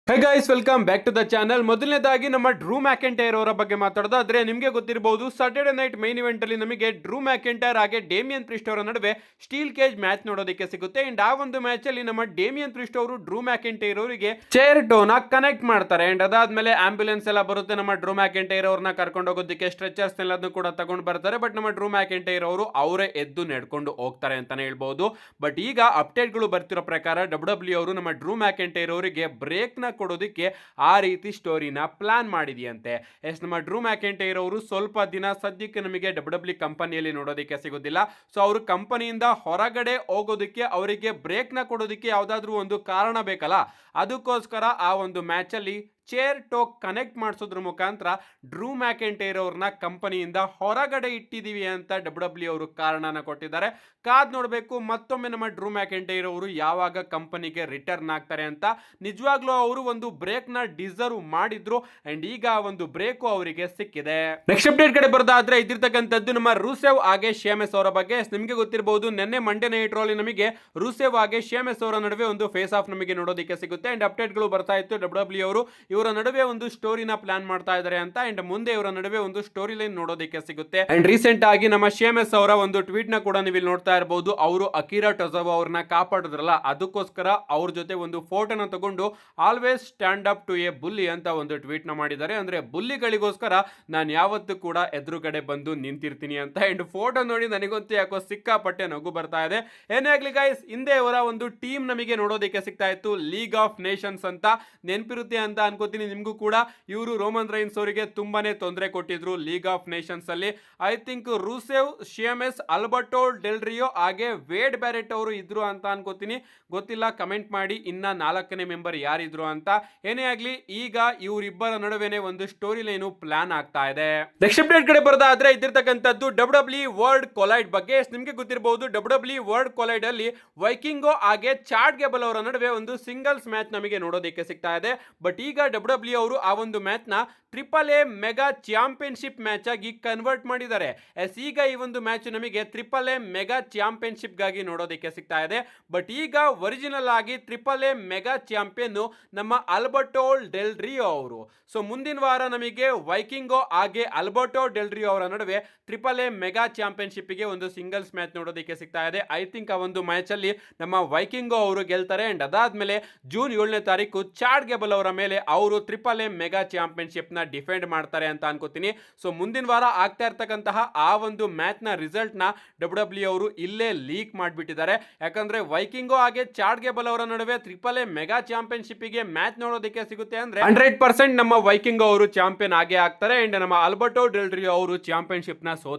Hey guys, welcome back to the channel. ಮೊದಲನೇದಾಗಿ ನಮ್ಮ Drew McIntyre ಅವರ ಬಗ್ಗೆ ಮಾತಾಡೋದಾದ್ರೆ ನಿಮಗೆ ಗೊತ್ತಿರಬಹುದು, ಸಾಟರ್ಡೆ ನೈಟ್ ಮೈನ್ ಇವೆಂಟ್ ಅಲ್ಲಿ ನಮಗೆ ಡ್ರೂ ಮ್ಯಾಕೆಂಟೈರ್ ಹಾಗೆ ಡೇಮಿಯನ್ ಪ್ರಿಸ್ಟ್ ಅವರ ನಡುವೆ ಸ್ಟೀಲ್ ಕೇಜ್ ಮ್ಯಾಚ್ ನೋಡೋದಕ್ಕೆ ಸಿಗುತ್ತೆ. ಅಂಡ್ ಆ ಒಂದು ಮ್ಯಾಚ್ ಅಲ್ಲಿ ನಮ್ಮ ಡೇಮಿಯನ್ ಪ್ರಿಸ್ಟ್ ಅವರು ಡ್ರೂ ಮ್ಯಾಕೆಂಟೈರ್ ಅವರಿಗೆ ಚೇರ್ ಟೋನ ಕನೆಕ್ಟ್ ಮಾಡ್ತಾರೆ. ಅಂಡ್ ಅದಾದ್ಮೇಲೆ ಆಂಬ್ಯುಲೆನ್ಸ್ ಎಲ್ಲ ಬರುತ್ತೆ. ನಮ್ಮ ಡ್ರೂ ಮ್ಯಾಕೆಂಟೈರ್ ಅವ್ರನ್ನ ಕರ್ಕೊಂಡು ಹೋಗೋದಕ್ಕೆ ಸ್ಟ್ರೆಚರ್ಸ್ ಎಲ್ಲದನ್ನು ಕೂಡ ತಗೊಂಡು ಬರ್ತಾರೆ. ಬಟ್ ನಮ್ಮ ಡ್ರೂ ಮ್ಯಾಕೆಂಟೈರ್ ಅವರು ಅವರೇ ಎದ್ದು ನಡ್ಕೊಂಡು ಹೋಗ್ತಾರೆ ಅಂತಾನೆ ಹೇಳ್ಬಹುದು. ಬಟ್ ಈಗ ಅಪ್ಡೇಟ್ ಗಳು ಬರ್ತಿರೋ ಪ್ರಕಾರ ಡಬ್ಲ್ಯೂ ಅವರು ನಮ್ಮ ಡ್ರೂ ಮ್ಯಾಕೆಂಟೈರ್ ಅವರಿಗೆ ಬ್ರೇಕ್ ನ ಕೊಡೋದಕ್ಕೆ ಆ ರೀತಿ ಸ್ಟೋರಿನ ಪ್ಲಾನ್ ಮಾಡಿದೆಯಂತೆ. ಎಸ್, ನಮ್ಮ ಡ್ರೂ ಮ್ಯಾಕೆಂಟೈರ್ ಅವರು ಸ್ವಲ್ಪ ದಿನ ಸದ್ಯಕ್ಕೆ ನಮಗೆ ಡಬ್ಲ್ಯೂ ಕಂಪನಿಯಲ್ಲಿ ನೋಡೋದಕ್ಕೆ ಸಿಗೋದಿಲ್ಲ. ಸೊ ಅವರು ಕಂಪನಿಯಿಂದ ಹೊರಗಡೆ ಹೋಗೋದಕ್ಕೆ ಅವರಿಗೆ ಬ್ರೇಕ್ ನ ಕೊಡೋದಕ್ಕೆ ಯಾವ್ದಾದ್ರು ಒಂದು ಕಾರಣ ಬೇಕಲ್ಲ, ಅದಕ್ಕೋಸ್ಕರ ಆ ಒಂದು ಮ್ಯಾಚ್ ಅಲ್ಲಿ ಚೇರ್ ಟೋ ಕನೆಕ್ಟ್ ಮಾಡಿಸೋದ್ರ ಮುಖಾಂತರ ಡ್ರೂ ಮ್ಯಾಕೆಂಟೈರ್ ಅವ್ರನ್ನ ಕಂಪನಿಯಿಂದ ಹೊರಗಡೆ ಇಟ್ಟಿದೀವಿ ಅಂತ ಡಬ್ಲ್ಯೂ ಅವರು ಕಾರಣನ ಕೊಟ್ಟಿದ್ದಾರೆ. ಕಾದ್ ನೋಡಬೇಕು ಮತ್ತೊಮ್ಮೆ ನಮ್ಮ ಡ್ರೂ ಮ್ಯಾಕೆಂಟೈರ್ ಅವರು ಯಾವಾಗ ಕಂಪನಿಗೆ ರಿಟರ್ನ್ ಆಗ್ತಾರೆ ಅಂತ. ನಿಜವಾಗ್ಲೂ ಅವರು ಒಂದು ಬ್ರೇಕ್ ನ ಡಿಸರ್ವ್ ಮಾಡಿದ್ರು ಅಂಡ್ ಈಗ ಒಂದು ಬ್ರೇಕ್ ಅವರಿಗೆ ಸಿಕ್ಕಿದೆ. ನೆಕ್ಸ್ಟ್ ಅಪ್ಡೇಟ್ ಕಡೆ ಬರೋದಾದ್ರೆ ಇದಿರ್ತಕ್ಕಂಥದ್ದು ನಮ್ಮ ರೂಸೆವ್ ಹಾಗೆ ಶೇಮೆಸ್ ಅವರ ಬಗ್ಗೆ. ನಿಮಗೆ ಗೊತ್ತಿರಬಹುದು, ನಿನ್ನೆ ಮಂಡೇ ನೈಟ್ ರಲ್ಲಿ ನಮಗೆ ರೂಸೆವ್ ಹಾಗೆ ಶೇಮೆಸ್ ಅವರ ನಡುವೆ ಒಂದು ಫೇಸ್ ಆಫ್ ನಮಗೆ ನೋಡೋದಕ್ಕೆ ಸಿಗುತ್ತೆ. ಅಂಡ್ ಅಪ್ಡೇಟ್ ಗಳು ಬರ್ತಾ ಇತ್ತು, ಡಬ್ಲ್ಯೂ ಅವರು ಇವರ ನಡುವೆ ಒಂದು ಸ್ಟೋರಿನ ಪ್ಲಾನ್ ಮಾಡ್ತಾ ಇದ್ದಾರೆ ಅಂತ. ಅಂಡ್ ಮುಂದೆ ಇವರ ನಡುವೆ ಒಂದು ಸ್ಟೋರಿ ಲೈನ್ ನೋಡೋದಕ್ಕೆ ಸಿಗುತ್ತೆ. ಅಂಡ್ ರೀಸೆಂಟ್ ಆಗಿ ನಮ್ಮ ಶೇಮೆಸ್ ಅವರ ಒಂದು ಟ್ವೀಟ್ ನ ಕೂಡ ನೀವು ನೋಡ್ತಾ ಇರಬಹುದು. ಅವರು ಅಕಿರಾ ಟೊಜಾವಾ ಅವ್ರನ್ನ ಕಾಪಾಡಿದ್ರಲ್ಲ, ಅದಕ್ಕೋಸ್ಕರ ಅವ್ರ ಜೊತೆ ಒಂದು ಫೋಟೋನ ತಗೊಂಡು always stand up to a bully ಅಂತ ಒಂದು ಟ್ವೀಟ್ ನ ಮಾಡಿದ್ದಾರೆ. ಅಂದ್ರೆ ಬುಲ್ಲಿಗಳಿಗೋಸ್ಕರ ನಾನು ಯಾವತ್ತೂ ಕೂಡ ಎದುರುಗಡೆ ಬಂದು ನಿಂತಿರ್ತೀನಿ ಅಂತ. ಅಂಡ್ ಫೋಟೋ ನೋಡಿ ನನಗಂತೂ ಯಾಕೋ ಸಿಕ್ಕಾಪಟ್ಟೆ ನಗು ಬರ್ತಾ ಇದೆ. ಏನೇ ಆಗ್ಲಿ ಗೈಸ್, ಹಿಂದೆ ಅವರ ಒಂದು ಟೀಮ್ ನಮಗೆ ನೋಡೋದಕ್ಕೆ ಸಿಗ್ತಾ ಇತ್ತು, ಲೀಗ್ ಆಫ್ ನೇಷನ್ಸ್ ಅಂತ. ನೆನಪಿರುತ್ತೆ ಅಂತ ಅನ್ಕೋತೀನಿ ನಿಮಗೂ ಕೂಡ. ಇವರು ರೋಮನ್ ರೈನ್ಸ್ ಅವರಿಗೆ ತುಂಬಾನೇ ತೊಂದರೆ ಕೊಟ್ಟಿದ್ರು ಲೀಗ್ ಆಫ್ ನೇಷನ್ಸ್ ಅಲ್ಲಿ. ಐ ಥಿಂಕ್ ರೂಸೆವ್, ಶಿಯಮೆಸ್, ಅಲ್ಬರ್ಟೋ ಡೆಲ್ ರಿಯೋ ಹಾಗೆ ವೇಡ್ ಬ್ಯಾರೆಟ್ ಅವರು ಇದ್ರು ಅಂತ ಅನ್ಕೋತೀನಿ. ಗೊತ್ತಿಲ್ಲ, ಕಮೆಂಟ್ ಮಾಡಿ ಇನ್ನ 4ನೇ ಮೆಂಬರ್ ಯಾರಿದ್ರು ಅಂತ. ಏನೇ ಆಗ್ಲಿ, ಈಗ ಇವರಿಬ್ಬರ ನಡುವೆನೆ ಒಂದು ಸ್ಟೋರಿ ಲೈನ್ ಪ್ಲಾನ್ ಆಗ್ತಾ ಇದೆ. ನೆಕ್ಸ್ಟ್ ಅಪ್ಡೇಟ್ ಕಡೆ ಬರೋದಾದ್ರೆ ಇದ್ದಿರ್ತಕ್ಕಂಥದ್ದು ಡಬ್ಲ್ಯೂ ವರ್ಲ್ಡ್ ಕೊಲೈಡ್ ಬಗ್ಗೆ. ನಿಮಗೆ ಗೊತ್ತಿರಬಹುದು, ಡಬ್ಲ್ಯೂ ವರ್ಲ್ಡ್ ಕೊಲೈಡ್ ಅಲ್ಲಿ ವೈಕಿಂಗೋ ಹಾಗೆ ಚಾಡ್ ಗೇಬಲ್ ಅವರ ನಡುವೆ ಒಂದು ಸಿಂಗಲ್ಸ್ ಮ್ಯಾಚ್ ನಮಗೆ ನೋಡೋದಕ್ಕೆ ಸಿಗ್ತಾ ಇದೆ. ಬಟ್ ಈಗ ಡಬ್ಲ್ಯೂ ಅವರು ಆ ಒಂದು ಮ್ಯಾಚ್ ನ AAA ಮೆಗಾ ಚಾಂಪಿಯನ್ಶಿಪ್ ಮ್ಯಾಚ್ ಆಗಿ ಕನ್ವರ್ಟ್ ಮಾಡಿದ್ದಾರೆ. ಈಗ ಈ ಒಂದು ಮ್ಯಾಚ್ ನಮಗೆ AAA ಮೆಗಾ ಚಾಂಪಿಯನ್ಶಿಪ್ ಗಾಗಿ ನೋಡೋದಕ್ಕೆ ಸಿಗ್ತಾ ಇದೆ. ಬಟ್ ಈಗ ಒರಿಜಿನಲ್ ಆಗಿ AAA ಮೆಗಾ ಚಾಂಪಿಯನ್ ನಮ್ಮ ಅಲ್ಬರ್ಟೋ ಡೆಲ್ ರಿಯೋ ಅವರು. ಸೊ ಮುಂದಿನ ವಾರ ನಮಗೆ ವೈಕಿಂಗೋ ಹಾಗೆ ಅಲ್ಬರ್ಟೋ ಡೆಲ್ ರಿಯೋ ಅವರ ನಡುವೆ AAA ಮೆಗಾ ಚಾಂಪಿಯನ್ಶಿಪ್ ಗೆ ಒಂದು ಸಿಂಗಲ್ಸ್ ಮ್ಯಾಚ್ ನೋಡೋದಕ್ಕೆ ಸಿಗ್ತಾ ಇದೆ. ಐ ಥಿಂಕ್ ಆ ಒಂದು ಮ್ಯಾಚ್ ಅಲ್ಲಿ ನಮ್ಮ ವೈಕಿಂಗೋ ಅವರು ಗೆಲ್ತಾರೆ. ಅಂಡ್ ಅದಾದ್ಮೇಲೆ ಜೂನ್ 7ನೇ ತಾರೀಕು ಚಾಡ್ ಗೇಬಲ್ ಅವರ ಮೇಲೆ ಅವರು AAA ಮೆಗಾ ಚಾಂಪಿಯನ್ಶಿಪ್ ನ ಡಿಫೆಂಡ್ ಮಾಡ್ತಾರೆ ಅಂತ ಅನ್ಕೋತೀನಿ. ಸೊ ಮುಂದಿನ ವಾರ ಆಗ್ತಾ ಇರ್ತಕ್ಕಂತಹ ಆ ಒಂದು ಮ್ಯಾಚ್ ನ ರಿಸಲ್ಟ್ ನ ಡಬ್ಲ್ಯೂ ಅವರು ಇಲ್ಲೇ ಲೀಕ್ ಮಾಡಿಬಿಟ್ಟಿದ್ದಾರೆ. ಯಾಕಂದ್ರೆ ವೈಕಿಂಗೋ ಹಾಗೆ ಚಾಡ್ ಗೇಬಲ್ ಅವರ ನಡುವೆ AAA ಮೆಗಾ ಚಾಂಪಿಯನ್ಶಿಪ್ ಗೆ ಮ್ಯಾಚ್ ನೋಡೋದಕ್ಕೆ ಸಿಗುತ್ತೆ ಅಂದ್ರೆ 100% ನಮ್ಮ ವೈಕಿಂಗೋ ಅವರು ಚಾಂಪಿಯನ್ ಆಗೇ ಆಗ್ತಾರೆ. ಅಂಡ್ ನಮ್ಮ ಅಲ್ಬರ್ಟೋ ಡೆಲ್ ರಿಯೋ ಅವರು ಚಾಂಪಿಯನ್ಶಿಪ್ ನ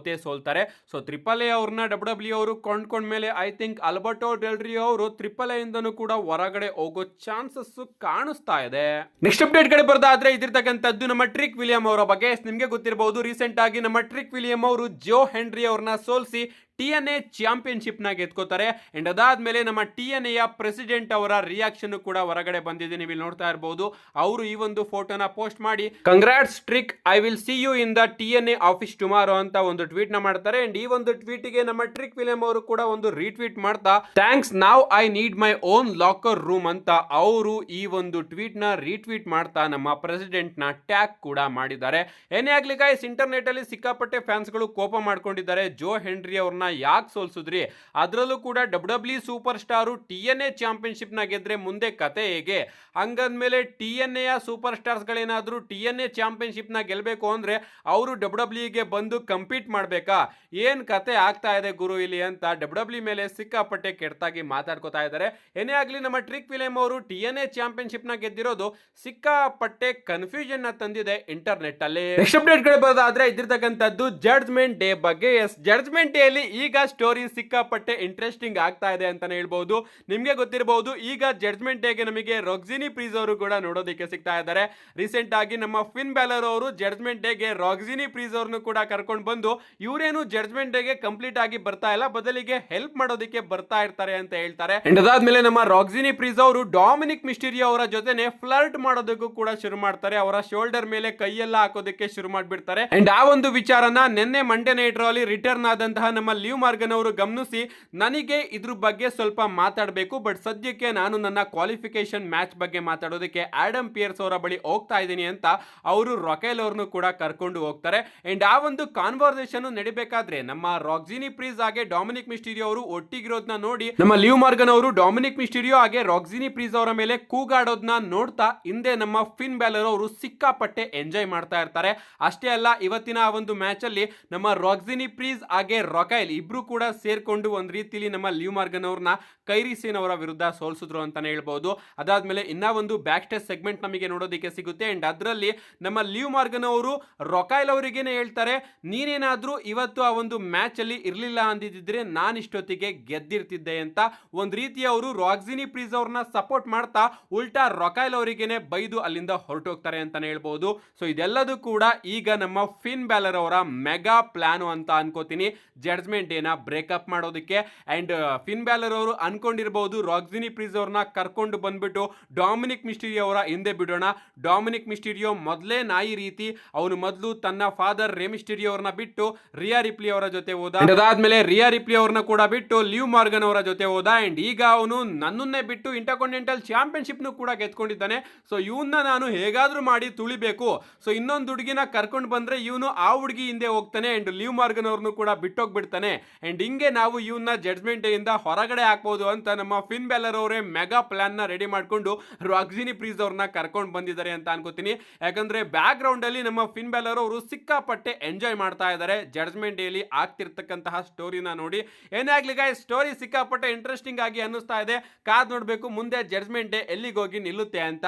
ಸೋಲ್ತಾರೆ. ಸೊ AAA ಅವ್ರನ್ನ ಡಬ್ಲ್ಯೂ ಅವರು ಕೊಂಡ್ಕೊಂಡ ಮೇಲೆ ಐ ಥಿಂಕ್ ಅಲ್ಬರ್ಟೋ ಡೆಲ್ ರಿಯೋ ಅವರು AAA ಇಂದನೂ ಕೂಡ ಹೊರಗಡೆ ಹೋಗೋ ಚಾನ್ಸಸ್ ಕಾಣಿಸ್ತಾ ಇದೆ. ನೆಕ್ಸ್ಟ್ ಅಪ್ಡೇಟ್ ಕಡೆ ಬರೋದಾದ್ರೆ ಇದಿರ್ತಕ್ಕಂಥದ್ದು ನಮ್ಮ ಟ್ರಿಕ್ ವಿಲಿಯಂ ಅವರ ಬಗ್ಗೆ. ನಿಮಗೆ ಗೊತ್ತಿರಬಹುದು, ರೀಸೆಂಟ್ ಆಗಿ ನಮ್ಮ ಟ್ರಿಕ್ ವಿಲಿಯಂ ಅವರು ಜೋ ಹೆನ್ರಿ ಅವ್ರನ್ನ ಸೋಲಿಸಿ TNA ಚಾಂಪಿಯನ್ಶಿಪ್ ನ ಗೆದ್ಕೋತಾರೆ. ಅಂಡ್ ಅದಾದ್ಮೇಲೆ ನಮ್ಮ TNA ಯ ಪ್ರೆಸಿಡೆಂಟ್ ಅವರ ರಿಯಾಕ್ಷನ್ ಕೂಡ ಹೊರಗಡೆ ಬಂದಿದೆ, ನೀವು ಇಲ್ಲಿ ನೋಡ್ತಾ ಇರಬಹುದು. ಅವರು ಈ ಒಂದು ಫೋಟೋನ ಪೋಸ್ಟ್ ಮಾಡಿ congrats Trick, I will see you in the TNA office tomorrow ಅಂತ ಒಂದು ಟ್ವೀಟ್ ನ ಮಾಡ್ತಾರೆ. ಅಂಡ್ ಈ ಒಂದು ಟ್ವೀಟ್ ಗೆ ನಮ್ಮ ಟ್ರಿಕ್ ವಿಲಿಯಂ ಅವರು ಕೂಡ ಒಂದು ರೀಟ್ವೀಟ್ ಮಾಡ್ತಾ ಥ್ಯಾಂಕ್ಸ್, ನಾವ್ I need my own locker room ಅಂತ ಅವರು ಈ ಒಂದು ಟ್ವೀಟ್ ನ ರೀಟ್ವೀಟ್ ಮಾಡ್ತಾ ನಮ್ಮ ಪ್ರೆಸಿಡೆಂಟ್ ನ ಟ್ಯಾಗ್ ಕೂಡ ಮಾಡಿದ್ದಾರೆ. ಏನೇ ಆಗ್ಲಿ ಗೈಸ್, ಇಂಟರ್ನೆಟ್ ಅಲ್ಲಿ ಸಿಕ್ಕಾಪಟ್ಟೆ ಫ್ಯಾನ್ಸ್ ಗಳು ಕೋಪ ಮಾಡ್ಕೊಂಡಿದ್ದಾರೆ. ಜೋ ಹೆನ್ರಿ ಅವ್ರನ್ನ ಯಾಕೆ ಸೋಲ್ಸಿದ್ರಿ, ಅದರಲ್ಲೂ ಕೂಡ W super star TNA championship ನ ಗೆದ್ರೆ ಮುಂದೆ ಕತೆ ಹೇಗೆ? ಹಂಗಂದ್ಮೇಲೆ TNA ಯ ಸೂಪರ್ ಸ್ಟಾರ್ಸ್ ಗಳೇನಾದ್ರೂ TNA ಚಾಂಪಿಯನ್ಶಿಪ್ ನ ಗೆಲ್ಬೇಕು ಅಂದ್ರೆ ಅವರು ಡಬ್ಲ್ಯೂ ಗೆ ಬಂದು ಕಂಪೀಟ್ ಮಾಡ್ಬೇಕಾ? ಏನ್ ಕತೆ ಆಗ್ತಾ ಇದೆ ಗುರು ಇಲ್ಲಿ ಅಂತ ಡಬ್ಲ್ಯೂ ಮೇಲೆ ಸಿಕ್ಕಾಪಟ್ಟೆ ಕೆಟ್ಟಾಗಿ ಮಾತಾಡ್ಕೋತಾ ಇದ್ದಾರೆ. ಏನೇ ಆಗ್ಲಿ, ನಮ್ಮ ಟ್ರಿಕ್ ವಿಲಿಯಂ ಅವರು TNA ಚಾಂಪಿಯನ್ಶಿಪ್ ನ ಗೆದ್ದಿರೋದು ಸಿಕ್ಕಾಪಟ್ಟೆ ಕನ್ಫ್ಯೂಷನ್ ನ ತಂದಿದೆ ಇಂಟರ್ನೆಟ್ ಅಲ್ಲಿ. ನೆಕ್ಸ್ಟ್ ಅಪ್ಡೇಟ್ ಕಡೆ ಬರೋದಾದ್ರೆ ಇದ್ದಿರ್ತಕ್ಕಂಥದ್ದು ಜಡ್ಜ್ಮೆಂಟ್ ಡೇ ಬಗ್ಗೆ. ಜಡ್ಜ್ಮೆಂಟ್ ಡೇ ಅಲ್ಲಿ ಈಗ ಸ್ಟೋರಿ ಸಿಕ್ಕಾಪಟ್ಟೆ ಇಂಟ್ರೆಸ್ಟಿಂಗ್ ಆಗ್ತಾ ಇದೆ ಅಂತಾನೆ ಹೇಳ್ಬಹುದು. ನಿಮ್ಗೆ ಗೊತ್ತಿರಬಹುದು, ಈಗ ಜಡ್ಜ್ಮೆಂಟ್ ಡೇಗೆ ನಮಗೆ ರಾಕ್ಸಿನಿ ಪ್ರೀಸ್ ಅವರು ಕೂಡ ನೋಡೋದಕ್ಕೆ ಸಿಗ್ತಾ ಇದ್ದಾರೆ. ರೀಸೆಂಟ್ ಆಗಿ ನಮ್ಮ ಫಿನ್ ಬ್ಯಾಲರ್ ಅವರು ಜಡ್ಜ್ಮೆಂಟ್ ಡೇಗೆ ರಾಕ್ಸಿನಿ ಪ್ರೀಸ್ ಅವ್ರನ್ನು ಕೂಡ ಕರ್ಕೊಂಡು ಬಂದು ಇವರೇನು ಜಡ್ಜ್ಮೆಂಟ್ ಡೇಗೆ ಕಂಪ್ಲೀಟ್ ಆಗಿ ಬರ್ತಾ ಇಲ್ಲ, ಬದಲಿಗೆ ಹೆಲ್ಪ್ ಮಾಡೋದಕ್ಕೆ ಬರ್ತಾ ಇರ್ತಾರೆ ಅಂತ ಹೇಳ್ತಾರೆ. ಅಂಡ್ ಅದಾದ್ಮೇಲೆ ನಮ್ಮ ರಾಕ್ಸಿನಿ ಪ್ರೀಸ್ ಅವರು ಡಾಮಿನಿಕ್ ಮಿಸ್ಟೀರಿಯೋ ಅವರ ಜೊತೆನೆ ಫ್ಲರ್ಟ್ ಮಾಡೋದಕ್ಕೂ ಕೂಡ ಶುರು ಮಾಡ್ತಾರೆ. ಅವರ ಶೋಲ್ಡರ್ ಮೇಲೆ ಕೈಯೆಲ್ಲ ಹಾಕೋದಕ್ಕೆ ಶುರು ಮಾಡ್ಬಿಡ್ತಾರೆ. ಅಂಡ್ ಆ ಒಂದು ವಿಚಾರನ ನಿನ್ನೆ ಮಂಡೇ ನೈಟ್ ರಲ್ಲಿ ರಿಟರ್ನ್ ಆದಂತಹ ನಮ್ಮ ಲಿವ್ ಮಾರ್ಗನ್ ಅವರು ಗಮನಿಸಿ ನನಗೆ ಇದ್ರ ಬಗ್ಗೆ ಸ್ವಲ್ಪ ಮಾತಾಡಬೇಕು, ಬಟ್ ಸದ್ಯಕ್ಕೆ ನಾನು ನನ್ನ ಕ್ವಾಲಿಫಿಕೇಶನ್ ಮ್ಯಾಚ್ ಬಗ್ಗೆ ಮಾತಾಡೋದಕ್ಕೆ ಆಡಮ್ ಪಿಯರ್ಸ್ ಅವರ ಬಳಿ ಹೋಗ್ತಾ ಇದ್ದೀನಿ ಅಂತ ಅವರು ರೊಕೈಲ್ ಅವ್ರನ್ನು ಕೂಡ ಕರ್ಕೊಂಡು ಹೋಗ್ತಾರೆ. ಅಂಡ್ ಆ ಒಂದು ಕಾನ್ವರ್ಸೇಷನ್ ನಡಿಬೇಕಾದ್ರೆ ನಮ್ಮ ರಾಕ್ಸಿನಿ ಪ್ರೀಸ್ ಹಾಗೆ ಡೊಮಿನಿಕ್ ಮಿಸ್ಟೀರಿಯೋ ಅವರು ಒಟ್ಟಿಗಿರೋದನ್ನ ನೋಡಿ ನಮ್ಮ ಲಿವ್ ಮಾರ್ಗನ್ ಅವರು ಡೊಮಿನಿಕ್ ಮಿಸ್ಟೀರಿಯೋ ಹಾಗೆ ರಾಕ್ಸಿನಿ ಪ್ರೀಸ್ ಅವರ ಮೇಲೆ ಕೂಗಾಡೋದನ್ನ ನೋಡ್ತಾ ಹಿಂದೆ ನಮ್ಮ ಫಿನ್ ಬ್ಯಾಲರ್ ಅವರು ಸಿಕ್ಕಾಪಟ್ಟೆ ಎಂಜಾಯ್ ಮಾಡ್ತಾ ಇರ್ತಾರೆ. ಅಷ್ಟೇ ಅಲ್ಲ, ಇವತ್ತಿನ ಆ ಒಂದು ಮ್ಯಾಚ್ ಅಲ್ಲಿ ನಮ್ಮ ರಾಕ್ಸಿನಿ ಪ್ರೀಸ್ ಹಾಗೆ ರೊಕೈಲ್ ಇಬ್ರು ಕೂಡ ಸೇರ್ಕೊಂಡು ಒಂದ್ ರೀತಿಲಿ ನಮ್ಮ ಲಿವ್ ಮಾರ್ಗನ್ ಅವ್ರನ್ನ ಕೈರಿ ಸೇನ್ ಅವರ ವಿರುದ್ಧ ಸೋಲ್ಸಿದ್ರು ಅಂತಾನೆ ಹೇಳ್ಬಹುದು. ಅದಾದ್ಮೇಲೆ ಇನ್ನ ಒಂದು ಬ್ಯಾಕ್ ಸ್ಟೇಜ್ ಸೆಗ್ಮೆಂಟ್ ನಮಗೆ ನೋಡೋದಕ್ಕೆ ಸಿಗುತ್ತೆ. ಅಂಡ್ ಅದರಲ್ಲಿ ನಮ್ಮ ಲಿವ್ ಮಾರ್ಗನ್ ಅವರು ರೊಕೈಲ್ ಅವರಿಗೇನೆ ಹೇಳ್ತಾರೆ, ನೀನೇನಾದ್ರೂ ಇವತ್ತು ಆ ಒಂದು ಮ್ಯಾಚ್ ಅಲ್ಲಿ ಇರ್ಲಿಲ್ಲ ಅಂದಿದ್ರೆ ನಾನು ಇಷ್ಟೊತ್ತಿಗೆ ಗೆದ್ದಿರ್ತಿದ್ದೆ ಅಂತ ಒಂದ್ ರೀತಿ ಅವರು ರಾಕ್ಸಿನಿ ಪ್ರೀಸ್ ಅವ್ರನ್ನ ಸಪೋರ್ಟ್ ಮಾಡ್ತಾ ಉಲ್ಟಾ ರೊಕೈಲ್ ಅವರಿಗೇನೆ ಬೈದು ಅಲ್ಲಿಂದ ಹೊರಟೋಗ್ತಾರೆ ಅಂತಾನೆ ಹೇಳ್ಬಹುದು. ಸೊ ಇದೆಲ್ಲದೂ ಕೂಡ ಈಗ ನಮ್ಮ ಫಿನ್ ಬ್ಯಾಲರ್ ಅವರ ಮೆಗಾ ಪ್ಲಾನ್ ಅಂತ ಅನ್ಕೋತೀನಿ, ಜಡ್ಜ್ಮೆಂಟ್ ಡೇನ ಬ್ರೇಕಪ್ ಮಾಡೋದಕ್ಕೆ. ಅಂಡ್ ಫಿನ್ ಬ್ಯಾಲರ್ ಅವರು ಅನ್ಕೊಂಡಿರಬಹುದು ರಾಕ್ಸಿನಿ ಪ್ರೀಸ್ ಅವ್ರನ್ನ ಕರ್ಕೊಂಡು ಬಂದ್ಬಿಟ್ಟು ಡೊಮಿನಿಕ್ ಮಿಸ್ಟೀರಿಯೋ ಅವರ ಹಿಂದೆ ಬಿಡೋಣ. ಡೊಮಿನಿಕ್ ಮಿಸ್ಟೀರಿಯೋ ಮೊದಲೇ ನಾಯಿ ರೀತಿ, ಅವನು ಮೊದಲು ತನ್ನ ಫಾದರ್ ರೇ ಮಿಸ್ಟೀರಿಯೋ ಅವ್ರನ್ನ ಬಿಟ್ಟು ರಿಯಾ ರಿಪ್ಲಿ ಅವರ ಜೊತೆ ಹೋದ, ಅದಾದ್ಮೇಲೆ ರಿಯಾ ರಿಪ್ಲಿ ಅವ್ರನ್ನ ಕೂಡ ಬಿಟ್ಟು ಲಿವ್ ಮಾರ್ಗನ್ ಅವರ ಜೊತೆ ಹೋದ. ಅಂಡ್ ಈಗ ಅವನು ನನ್ನನ್ನೇ ಬಿಟ್ಟು ಇಂಟರ್ಕಾಂಟಿನೆಂಟಲ್ ಚಾಂಪಿಯನ್ಶಿಪ್ ಕೂಡ ಗೆದ್ಕೊಂಡಿದ್ದಾನೆ. ಸೊ ಇವನ್ನ ನಾನು ಹೇಗಾದ್ರೂ ಮಾಡಿ ತುಳಿಬೇಕು. ಸೊ ಇನ್ನೊಂದು ಹುಡುಗಿನ ಕರ್ಕೊಂಡು ಬಂದ್ರೆ ಇವನು ಆ ಹುಡುಗಿ ಹಿಂದೆ ಹೋಗ್ತಾನೆ ಅಂಡ್ ಲಿವ್ ಮಾರ್ಗನ್ ಅವ್ರನ್ನು ಕೂಡ ಬಿಟ್ಟೋಗ್ಬಿಡ್ತಾನೆ. ಅಂಡ್ ಹಿಂಗೆ ನಾವು ಇವನ್ನ ಜಡ್ಜ್ಮೆಂಟ್ ಇಂದ ಹೊರಗಡೆ ಹಾಕ್ಬೋದು ಅಂತ ನಮ್ಮ ಫಿನ್ ಬ್ಯಾಲರ್ ಅವರೇ ಮೆಗಾ ಪ್ಲಾನ್ ನ ರೆಡಿ ಮಾಡ್ಕೊಂಡು ರಾಕ್ಸಿನಿ ಪ್ರೀಸ್ ಅವ್ರನ್ನ ಕರ್ಕೊಂಡು ಬಂದಿದ್ದಾರೆ ಅಂತ ಅನ್ಕೋತೀನಿ. ಯಾಕಂದ್ರೆ ಬ್ಯಾಕ್ ಗ್ರೌಂಡ್ ಅಲ್ಲಿ ನಮ್ಮ ಫಿನ್ ಬ್ಯಾಲರ್ ಅವರು ಸಿಕ್ಕಾಪಟ್ಟೆ ಎಂಜಾಯ್ ಮಾಡ್ತಾ ಇದ್ದಾರೆ ಜಡ್ಜ್ಮೆಂಟ್ ಡೇಲಿ ಆಗ್ತಿರ್ತಕ್ಕಂತಹ ಸ್ಟೋರಿನ ನೋಡಿ. ಏನೇ ಆಗ್ಲಿ ಗೈಸ್, ಸ್ಟೋರಿ ಸಿಕ್ಕಾಪಟ್ಟೆ ಇಂಟ್ರೆಸ್ಟಿಂಗ್ ಆಗಿ ಅನ್ನಿಸ್ತಾ ಇದೆ. ಕಾದ್ ನೋಡ್ಬೇಕು ಮುಂದೆ ಜಡ್ಜ್ಮೆಂಟ್ ಡೇ ಎಲ್ಲಿಗೆ ಹೋಗಿ ನಿಲ್ಲುತ್ತೆ ಅಂತ.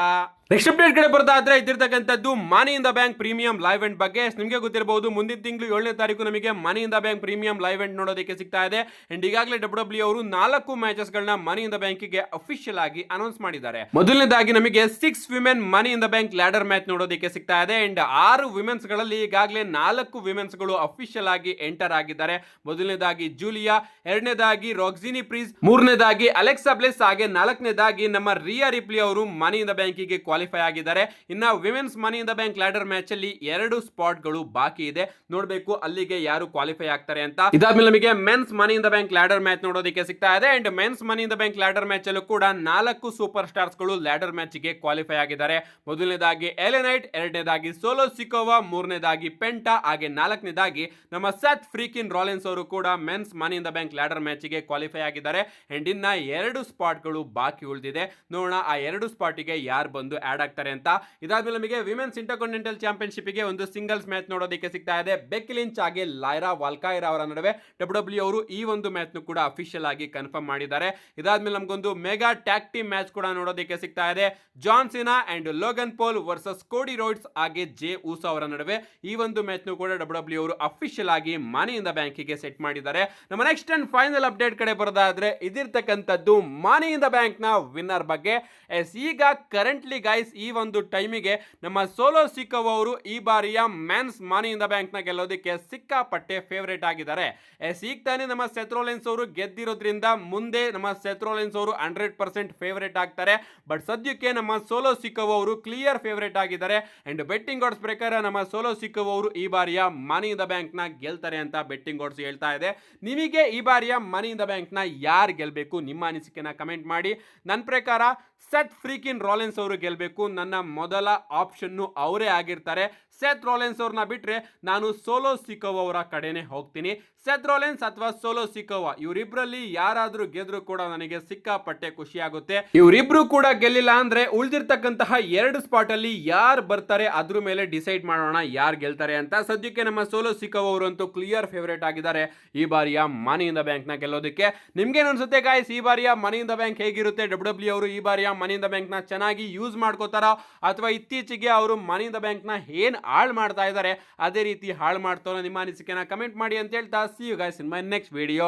ನೆಕ್ಸ್ಟ್ ಅಪ್ಡೇಟ್ ಕಡೆ ಬರ್ತಾದ್ರೆ ಇದ್ದಿರ್ತಕ್ಕಂಥದ್ದು money in the bank premium live event ಬಗ್ಗೆ. ನಿಮಗೆ ಗೊತ್ತಿರಬಹುದು ಮುಂದಿನ ತಿಂಗಳು 7ನೇ ತಾರೀಕು ನಮಗೆ money in the bank premium live event ನೋಡೋದಕ್ಕೆ ಸಿಗ್ತಾ ಇದೆ. ಅಂಡ್ ಈಗಾಗಲೇ ಡಬ್ಲ್ಯೂ ಅವರು 4 ಮ್ಯಾಚಸ್ ಗಳನ್ನ ಮನಿ ಇನ್ ದ ಬ್ಯಾಂಕ್ ಗೆ ಅಫಿಷಿಯಲ್ ಆಗಿ ಅನೌನ್ಸ್ ಮಾಡಿದ್ದಾರೆ. ಮೊದಲನೇದಾಗಿ ನಮಗೆ 6 women money in the bank ladder match ನೋಡೋದಕ್ಕೆ ಸಿಗ್ತಾ ಇದೆ. ಅಂಡ್ 6 ವಿಮೆನ್ಸ್ ಗಳಲ್ಲಿ ಈಗಾಗಲೇ 4 ವಿಮೆನ್ಸ್ ಗಳು ಅಫಿಷಿಯಲ್ ಆಗಿ ಎಂಟರ್ ಆಗಿದ್ದಾರೆ. ಮೊದಲನೇದಾಗಿ ಜೂಲಿಯಾ, ಎರಡನೇದಾಗಿ ರಾಕ್ಸಿನಿ ಪ್ರೀಸ್, ಮೂರನೇದಾಗಿ ಅಲೆಕ್ಸಾ ಬ್ಲೆಸ್ ಹಾಗೆ 4ನೇದಾಗಿ ನಮ್ಮ ರಿಯಾ ರಿಪ್ಲಿ ಅವರು ಮನಿ ಇನ್ ದ ಬ್ಯಾಂಕ್ ಗೆ ಕ್ವಾಲಿಫೈ ಆಗಿದ್ದಾರೆ. ಇನ್ನ women's money in the bank ladder match ಅಲ್ಲಿ 2 ಸ್ಪಾಟ್ ಗಳು ಬಾಕಿ ಇದೆ, ನೋಡಬೇಕು ಅಲ್ಲಿಗೆ ಯಾರು ಕ್ವಾಲಿಫೈ ಆಗ್ತಾರೆ ಅಂತ. ಇದಾದ್ಮೇಲೆ ನಮಗೆ men's money in the bank ladder match ನೋಡೋದಕ್ಕೆ ಸಿಗ್ತಾ ಇದೆ. And men's money in the bank ladder match ಅಲ್ಲೂ ಕೂಡ 4 ಸೂಪರ್ ಸ್ಟಾರ್ಸ್ ಗಳು ಲ್ಯಾಡರ್ ಮ್ಯಾಚ್ ಗೆ ಕ್ವಾಲಿಫೈ ಆಗಿದ್ದಾರೆ. ಮೊದಲನೇದಾಗಿ ಎಲೆನೈಟ್, ಎರಡನೇದಾಗಿ ಸೋಲೋ ಸಿಕೋವಾ, ಮೂರನೇದಾಗಿ ಪೆಂಟಾ ಹಾಗೆ 4ನೇದಾಗಿ ನಮ್ಮ ಸೆತ್ ಫ್ರೀಕಿನ್ ರಾಲಿನ್ಸ್ ಅವರು ಕೂಡ men's money in the bank ladder match ಗೆ ಕ್ವಾಲಿಫೈ ಆಗಿದ್ದಾರೆ. ಅಂಡ್ ಇನ್ನ 2 ಸ್ಪಾಟ್ ಗಳು ಬಾಕಿ ಉಳಿದಿದೆ, ನೋಡೋಣ ಆ 2 ಸ್ಪಾಟ್ ಗೆ ಯಾರು ಬಂದು ಆಡ್ ಆಗ್ತಾರೆ ಅಂತ. ಇದಾದ್ಮೇಲೆ ನಮಗೆ ವಿಮೆನ್ಸ್ ಇಂಟರ್ಕಾಂಟಿನೆಂಟಲ್ ಚಾಂಪಿಯನ್ಶಿಪ್ ಗೆ ಒಂದು ಸಿಂಗಲ್ಸ್ ಮ್ಯಾಚ್ ನೋಡೋದಕ್ಕೆ ಸಿಗ್ತಾ ಇದೆ. ಬೆಕ್ಕಿ ಲಿಂಚ್ ಹಾಗೆ ಲೈರಾ ವಾಲ್ಕೈರಾ ಅವರ ನಡುವೆ ಡಬ್ಲ್ಯೂ ಅವರು ಈ ಒಂದು ಮ್ಯಾಚ್ ಕೂಡ ಅಫಿಷಿಯಲ್ ಆಗಿ ಕನ್ಫರ್ಮ್ ಮಾಡಿದ್ದಾರೆ. ಇದಾದ್ಮೇಲೆ ನಮಗೊಂದು ಮೆಗಾ ಟ್ಯಾಗ್ ಟೀಮ್ ಮ್ಯಾಚ್ ಕೂಡ ನೋಡೋದಕ್ಕೆ ಸಿಗ್ತಾ ಇದೆ. John Cena and Logan Paul versus Cody Rhodes ಹಾಗೆ ಜೇ ಊಸೋ ಅವರ ನಡುವೆ ಈ ಒಂದು ಮ್ಯಾಚ್ ಕೂಡ ಡಬ್ಲ್ಯೂ ಅವರು ಅಫಿಷಿಯಲ್ ಆಗಿ ಮನಿ ಇನ್ ದ ಬ್ಯಾಂಕ್ ಗೆ ಸೆಟ್ ಮಾಡಿದ್ದಾರೆ. ನಮ್ಮ ನೆಕ್ಸ್ಟ್ ಅಂಡ್ ಫೈನಲ್ ಅಪ್ಡೇಟ್ ಕಡೆ ಬರೋದಾದ್ರೆ ಇದಿರ್ತಕ್ಕಂಥದ್ದು ಮನಿ ಇನ್ ದ ಬ್ಯಾಂಕ್ ನ ವಿನ್ನರ್ ಬಗ್ಗೆ. ಈಗ ಕರೆಂಟ್ಲಿ ಗೈಸ್ ಈ ಒಂದು ಟೈಮಿಗೆ ನಮ್ಮ ಸೋಲೋ ಸಿಕೋವಾ ಅವರು ಈ ಬಾರಿಯ men's money in the bank ನ ಗೆಲ್ಲೋದಕ್ಕೆ ಸಿಕ್ಕಾಪಟ್ಟೆ ಫೇವರೇಟ್ ಆಗಿದ್ದಾರೆ. ಈಗ ತಾನೇ ನಮ್ಮ ಸೆತ್ ರೋಲಿನ್ಸ್ ಅವರು ಗೆದ್ದಿರೋದ್ರಿಂದ ಮುಂದೆ ನಮ್ಮ ಸೆತ್ ರೋಲಿನ್ಸ್ ಅವರು 100% ಫೇವರೇಟ್ ಆಗ್ತಾರೆ. ಬಟ್ ಸದ್ಯಕ್ಕೆ ನಮ್ಮ ಸೋಲೋ ಸಿಕೋವಾ ಅವರು ಕ್ಲಿಯರ್ ಫೇವರೇಟ್ ಆಗಿದ್ದಾರೆ. ಅಂಡ್ ಬೆಟ್ಟಿಂಗ್ ಆಡ್ಸ್ ಪ್ರಕಾರ ನಮ್ಮ ಸೋಲೋ ಸಿಕೋವಾ ಅವರು ಈ ಬಾರಿಯ ಮನಿ ಇನ್ ದ ಬ್ಯಾಂಕ್ ನ ಗೆಲ್ತಾರೆ ಅಂತ ಬೆಟ್ಟಿಂಗ್ ಆಡ್ಸ್ ಹೇಳ್ತಾ ಇದೆ. ನಿಮಗೆ ಈ ಬಾರಿಯ ಮನಿ ಇನ್ ದ ಬ್ಯಾಂಕ್ ನ ಯಾರು ಗೆಲ್ಬೇಕು ನಿಮ್ಮ ಅನಿಸಿಕೆನ ಕಮೆಂಟ್ ಮಾಡಿ. ನನ್ನ ಪ್ರಕಾರ ಸೆತ್ ಫ್ರೀಕಿನ್ ರಾಲಿನ್ಸ್ ಅವರು ಗೆಲ್ಬೇಕು, ನನ್ನ ಮೊದಲ ಆಪ್ಷನ್ ಅವರೇ ಆಗಿರ್ತಾರೆ. ಸೆತ್ ರಾಲಿನ್ಸ್ ಅವ್ರನ್ನ ಬಿಟ್ರೆ ನಾನು ಸೋಲೋ ಸಿಕೋವಾ ಅವರ ಕಡೆನೆ ಹೋಗ್ತೀನಿ. ಸೆತ್ ರಾಲಿನ್ಸ್ ಅಥವಾ ಸೋಲೋ ಸಿಕೋವಾ ಇವರಿಬ್ರಲ್ಲಿ ಯಾರಾದ್ರೂ ಗೆದ್ರು ಕೂಡ ನನಗೆ ಸಿಕ್ಕಾಪಟ್ಟೆ ಖುಷಿ ಆಗುತ್ತೆ. ಇವರಿಬ್ರು ಕೂಡ ಗೆಲ್ಲಿಲ್ಲ ಅಂದ್ರೆ ಉಳಿದಿರ್ತಕ್ಕಂತಹ 2 ಸ್ಪಾಟ್ ಅಲ್ಲಿ ಯಾರು ಬರ್ತಾರೆ ಅದ್ರ ಮೇಲೆ ಡಿಸೈಡ್ ಮಾಡೋಣ ಯಾರು ಗೆಲ್ತಾರೆ ಅಂತ. ಸದ್ಯಕ್ಕೆ ನಮ್ಮ ಸೋಲೋ ಸಿಕೋವಾ ಅವರು ಅಂತೂ ಕ್ಲಿಯರ್ ಫೇವರೇಟ್ ಆಗಿದ್ದಾರೆ ಈ ಬಾರಿಯ ಮನಿ ಇನ್ ದ ಬ್ಯಾಂಕ್ ನ ಗೆಲ್ಲೋದಕ್ಕೆ. ನಿಮ್ಗೆ ಅನ್ಸುತ್ತೆ ಗಾಯ್ಸ್ ಈ ಬಾರಿಯ ಮನಿ ಇನ್ ದ ಬ್ಯಾಂಕ್ ಹೇಗಿರುತ್ತೆ? ಡಬ್ಲ್ಯೂ ಅವರು ಈ ಬಾರಿಯ ಮನಿ ಇನ್ ದ ಬ್ಯಾಂಕ್ ನ ಚೆನ್ನಾಗಿ ಯೂಸ್ ಮಾಡ್ಕೋತಾರ ಅಥವಾ ಇತ್ತೀಚೆಗೆ ಅವರು ಮನಿ ಇನ್ ದ ಬ್ಯಾಂಕ್ ನ ಏನ್ ಹಾಳು ಮಾಡ್ತಾ ಇದ್ದಾರೆ ಅದೇ ರೀತಿ ಹಾಳು ಮಾಡ್ತಾರೋ? ನಿಮ್ಮ ಅನಿಸಿಕೆನ ಕಮೆಂಟ್ ಮಾಡಿ ಅಂತ ಹೇಳ್ತಾ see you guys in my next video.